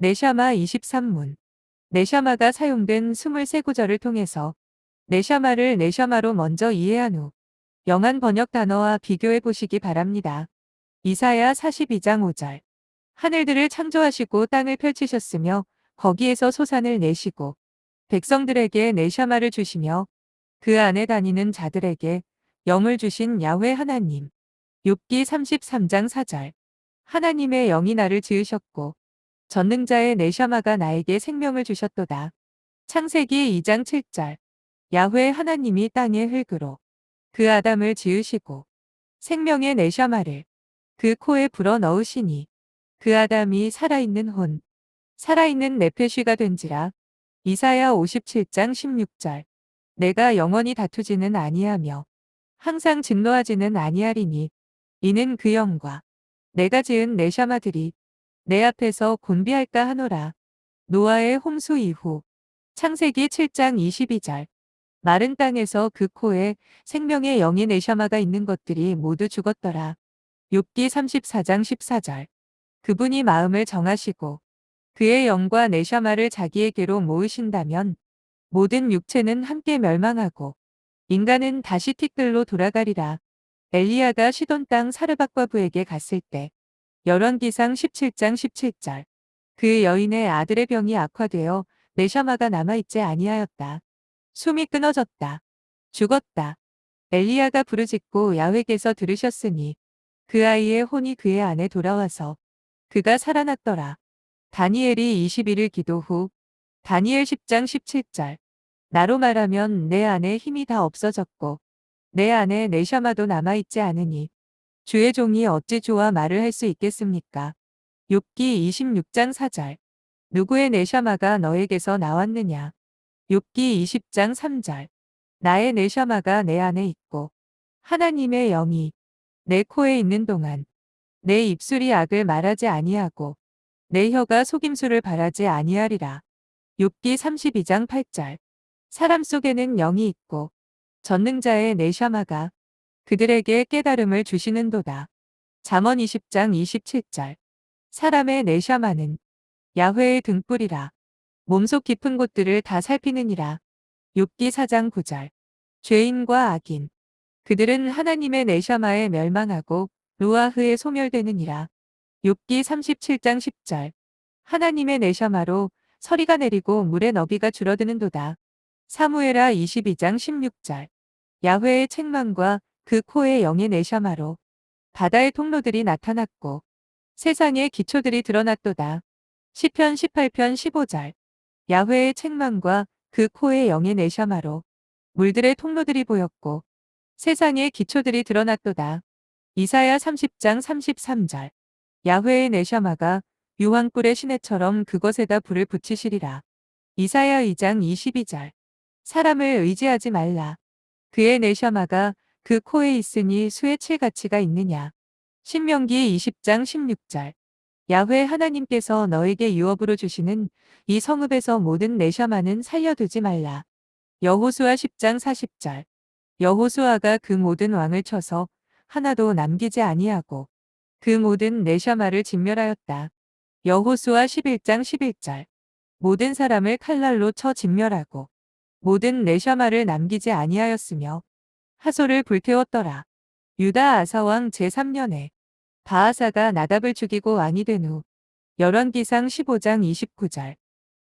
네샤마 23문. 네샤마가 사용된 23구절을 통해서 네샤마를 네샤마로 먼저 이해한 후 영한 번역 단어와 비교해 보시기 바랍니다. 이사야 42장 5절. 하늘들을 창조하시고 땅을 펼치셨으며 거기에서 소산을 내시고 백성들에게 네샤마를 주시며 그 안에 다니는 자들에게 영을 주신 야훼 하나님. 욥기 33장 4절. 하나님의 영이 나를 지으셨고 전능자의 네샤마가 나에게 생명을 주셨도다. 창세기 2장 7절. 야훼 하나님이 땅의 흙으로 그 아담을 지으시고 생명의 네샤마를 그 코에 불어 넣으시니 그 아담이 살아있는 혼, 살아있는 네페쉬가 된지라. 이사야 57장 16절. 내가 영원히 다투지는 아니하며 항상 진노하지는 아니하리니 이는 그 영과 내가 지은 네샤마들이 내 앞에서 곤비할까 하노라. 노아의 홍수 이후. 창세기 7장 22절. 마른 땅에서 그 코에 생명의 영의 네샤마가 있는 것들이 모두 죽었더라. 욥기 34장 14절. 그분이 마음을 정하시고 그의 영과 네샤마를 자기에게로 모으신다면 모든 육체는 함께 멸망하고 인간은 다시 티끌로 돌아가리라. 엘리야가 시돈 땅 사르밧과부에게 갔을 때 열왕기상 17장 17절. 그 여인의 아들의 병이 악화되어 네샤마가 남아있지 아니하였다. 숨이 끊어졌다. 죽었다. 엘리야가 부르짖고 야훼께서 들으셨으니 그 아이의 혼이 그의 안에 돌아와서 그가 살아났더라. 다니엘이 21일 기도 후. 다니엘 10장 17절. 나로 말하면 내 안에 힘이 다 없어졌고 내 안에 네샤마도 남아있지 않으니 주의 종이 어찌 좋아 말을 할 수 있겠습니까? 욥기 26장 4절. 누구의 네샤마가 너에게서 나왔느냐? 욥기 20장 3절. 나의 네샤마가 내 안에 있고 하나님의 영이 내 코에 있는 동안 내 입술이 악을 말하지 아니하고 내 혀가 속임수를 바라지 아니하리라. 욥기 32장 8절. 사람 속에는 영이 있고 전능자의 네샤마가 그들에게 깨달음을 주시는도다. 잠언 20장 27절. 사람의 네샤마는 야훼의 등불이라. 몸속 깊은 곳들을 다 살피느니라. 욥기 4장 9절. 죄인과 악인. 그들은 하나님의 네샤마에 멸망하고 루아흐에 소멸되느니라. 욥기 37장 10절. 하나님의 네샤마로 서리가 내리고 물의 너비가 줄어드는도다. 사무엘하 22장 16절. 야훼의 책망과 그 코의 영의 네샤마로 바다의 통로들이 나타났고 세상의 기초들이 드러났도다. 시편 18편 15절. 야훼의 책망과 그 코의 영의 네샤마로 물들의 통로들이 보였고 세상의 기초들이 드러났도다. 이사야 30장 33절. 야훼의 네샤마가 유황불의 시내처럼 그것에다 불을 붙이시리라. 이사야 2장 22절. 사람을 의지하지 말라. 그의 네샤마가 그 코에 있으니 수의 칠가치가 있느냐. 신명기 20장 16절. 야훼 하나님께서 너에게 유업으로 주시는 이 성읍에서 모든 네샤마는 살려두지 말라. 여호수아 10장 40절. 여호수아가 그 모든 왕을 쳐서 하나도 남기지 아니하고 그 모든 네샤마를 진멸하였다. 여호수아 11장 11절. 모든 사람을 칼날로 쳐 진멸하고 모든 네샤마를 남기지 아니하였으며 하솔을 불태웠더라. 유다 아사왕 제3년에 바하사가 나답을 죽이고 왕이 된 후 열왕기상 15장 29절.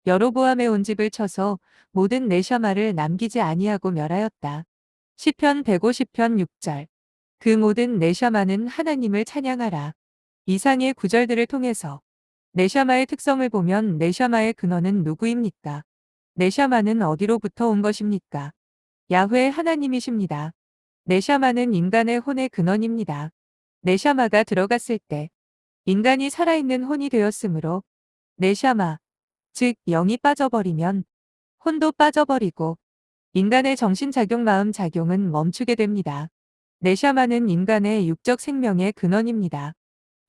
여로보암의 온 집을 쳐서 모든 네샤마를 남기지 아니하고 멸하였다. 시편 150편 6절. 그 모든 네샤마는 하나님을 찬양하라. 이상의 구절들을 통해서 네샤마의 특성을 보면 네샤마의 근원은 누구입니까? 네샤마는 어디로부터 온 것입니까? 야훼 하나님이십니다. 네샤마는 인간의 혼의 근원입니다. 네샤마가 들어갔을 때 인간이 살아있는 혼이 되었으므로 네샤마, 즉 영이 빠져버리면 혼도 빠져버리고 인간의 정신작용 마음작용은 멈추게 됩니다. 네샤마는 인간의 육적 생명의 근원입니다.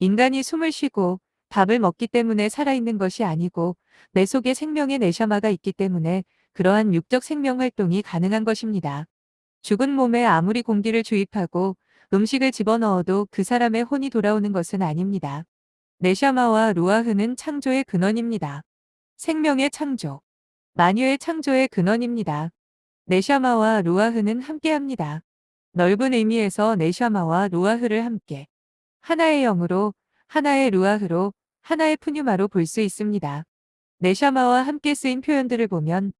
인간이 숨을 쉬고 밥을 먹기 때문에 살아있는 것이 아니고 내 속에 생명의 네샤마가 있기 때문에 그러한 육적 생명 활동이 가능한 것입니다. 죽은 몸에 아무리 공기를 주입하고 음식을 집어넣어도 그 사람의 혼이 돌아오는 것은 아닙니다. 네샤마와 루아흐는 창조의 근원입니다. 생명의 창조, 만유의 창조의 근원입니다. 네샤마와 루아흐는 함께합니다. 넓은 의미에서 네샤마와 루아흐를 함께 하나의 영으로, 하나의 루아흐로, 하나의 푸뉴마로 볼 수 있습니다. 네샤마와 함께 쓰인 표현들을 보면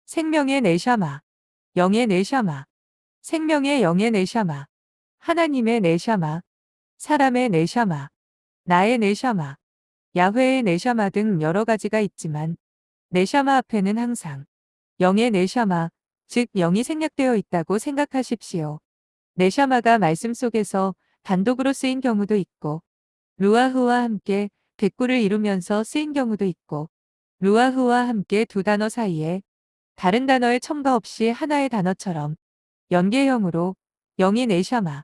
생명의 네샤마, 영의 네샤마, 생명의 영의 네샤마, 하나님의 네샤마, 사람의 네샤마, 나의 네샤마, 야훼의 네샤마 등 여러 가지가 있지만 네샤마 앞에는 항상 영의 네샤마, 즉 영이 생략되어 있다고 생각하십시오. 네샤마가 말씀 속에서 단독으로 쓰인 경우도 있고 루아흐와 함께 백구를 이루면서 쓰인 경우도 있고 루아흐와 함께 두 단어 사이에 다른 단어의 첨가 없이 하나의 단어처럼 연계형으로 영이 네샤마,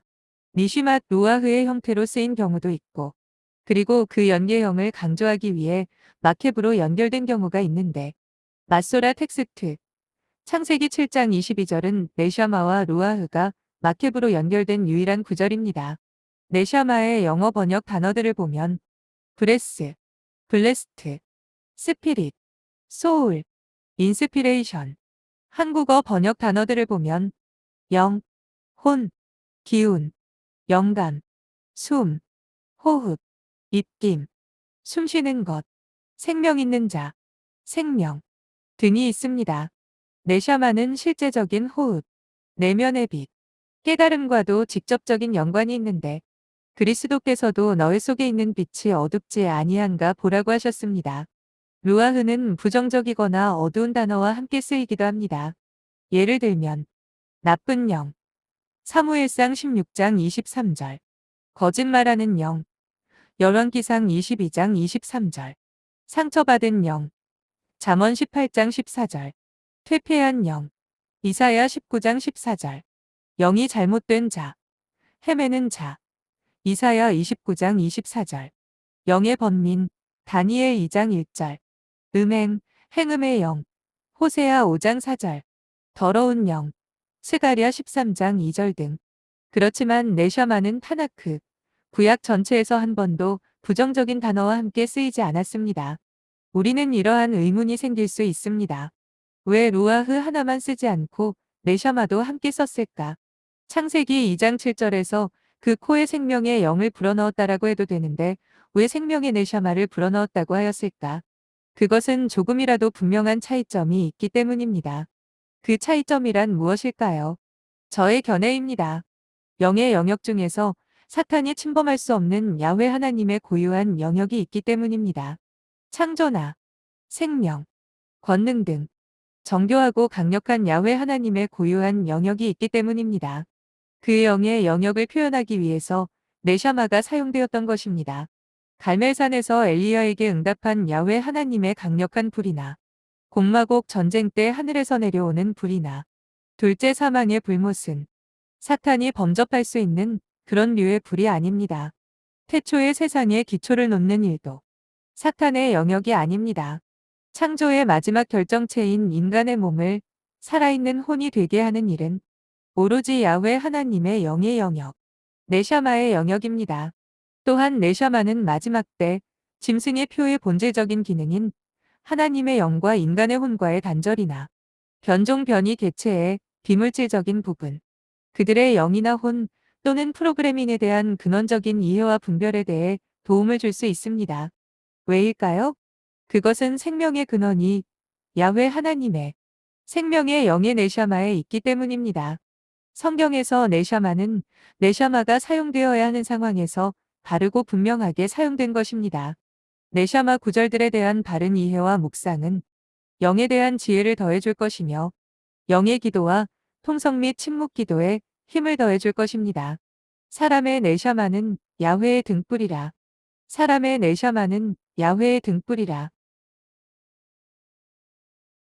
니시맛 루아흐의 형태로 쓰인 경우도 있고 그리고 그 연계형을 강조하기 위해 마케브로 연결된 경우가 있는데 마소라 텍스트 창세기 7장 22절은 네샤마와 루아흐가 마케브로 연결된 유일한 구절입니다. 네샤마의 영어 번역 단어들을 보면 브레스, 블레스트, 스피릿, 소울, 인스피레이션 한국어 번역 단어들을 보면 영, 혼, 기운, 영감, 숨, 호흡, 입김, 숨쉬는 것, 생명 있는 자, 생명 등이 있습니다. 네샤마는 실제적인 호흡, 내면의 빛, 깨달음과도 직접적인 연관이 있는데 그리스도께서도 너희 속에 있는 빛이 어둡지 아니한가 보라고 하셨습니다. 루아흐는 부정적이거나 어두운 단어와 함께 쓰이기도 합니다. 예를 들면 나쁜 영, 사무엘상 16장 23절, 거짓말하는 영, 열왕기상 22장 23절, 상처받은 영, 잠언 18장 14절, 퇴폐한 영, 이사야 19장 14절, 영이 잘못된 자, 헤매는 자, 이사야 29장 24절, 영의 번민, 다니엘 2장 1절, 음행, 행음의 영, 호세아 5장 4절, 더러운 영, 스가랴 13장 2절 등. 그렇지만 네샤마는 타나크, 구약 전체에서 한 번도 부정적인 단어와 함께 쓰이지 않았습니다. 우리는 이러한 의문이 생길 수 있습니다. 왜 루아흐 하나만 쓰지 않고 네샤마도 함께 썼을까? 창세기 2장 7절에서 그 코에 생명의 영을 불어넣었다라고 해도 되는데 왜 생명의 네샤마를 불어넣었다고 하였을까? 그것은 조금이라도 분명한 차이점이 있기 때문입니다. 그 차이점이란 무엇일까요? 저의 견해입니다. 영의 영역 중에서 사탄이 침범할 수 없는 야훼 하나님의 고유한 영역이 있기 때문입니다. 창조나 생명, 권능 등 정교하고 강력한 야훼 하나님의 고유한 영역이 있기 때문입니다. 그 영의 영역을 표현하기 위해서 네샤마가 사용되었던 것입니다. 갈멜산에서 엘리야에게 응답한 야훼 하나님의 강력한 불이나 곡마곡 전쟁 때 하늘에서 내려오는 불이나 둘째 사망의 불못은 사탄이 범접할 수 있는 그런 류의 불이 아닙니다. 태초의 세상에 기초를 놓는 일도 사탄의 영역이 아닙니다. 창조의 마지막 결정체인 인간의 몸을 살아있는 혼이 되게 하는 일은 오로지 야훼 하나님의 영의 영역, 네샤마의 영역입니다. 또한 네샤마는 마지막 때 짐승의 표의 본질적인 기능인 하나님의 영과 인간의 혼과의 단절이나 변종 변이 개체의 비물질적인 부분, 그들의 영이나 혼 또는 프로그래밍에 대한 근원적인 이해와 분별에 대해 도움을 줄 수 있습니다. 왜일까요? 그것은 생명의 근원이 야훼 하나님의 생명의 영의 네샤마에 있기 때문입니다. 성경에서 네샤마는 네샤마가 사용되어야 하는 상황에서 바르고 분명하게 사용된 것입니다. 네샤마 구절들에 대한 바른 이해와 묵상은 영에 대한 지혜를 더해줄 것이며 영의 기도와 통성 및 침묵 기도에 힘을 더해줄 것입니다. 사람의 네샤마는 야훼의 등불이라. 사람의 네샤마는 야훼의 등불이라.